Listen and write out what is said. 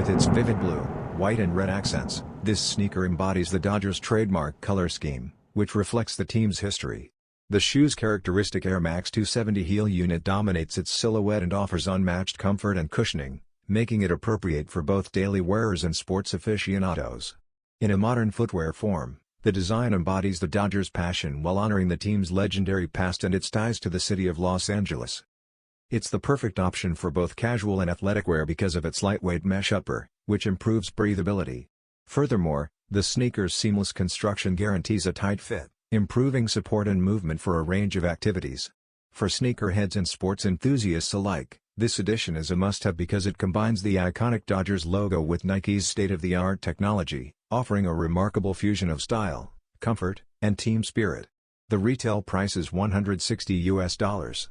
With its vivid blue, white and red accents, this sneaker embodies the Dodgers' trademark color scheme, which reflects the team's history. The shoe's characteristic Air Max 270 heel unit dominates its silhouette and offers unmatched comfort and cushioning, making it appropriate for both daily wearers and sports aficionados. In a modern footwear form, the design embodies the Dodgers' passion while honoring the team's legendary past and its ties to the city of Los Angeles. It's the perfect option for both casual and athletic wear because of its lightweight mesh upper, which improves breathability. Furthermore, the sneaker's seamless construction guarantees a tight fit, improving support and movement for a range of activities. For sneakerheads and sports enthusiasts alike, this edition is a must-have because it combines the iconic Dodgers logo with Nike's state-of-the-art technology, offering a remarkable fusion of style, comfort, and team spirit. The retail price is $160.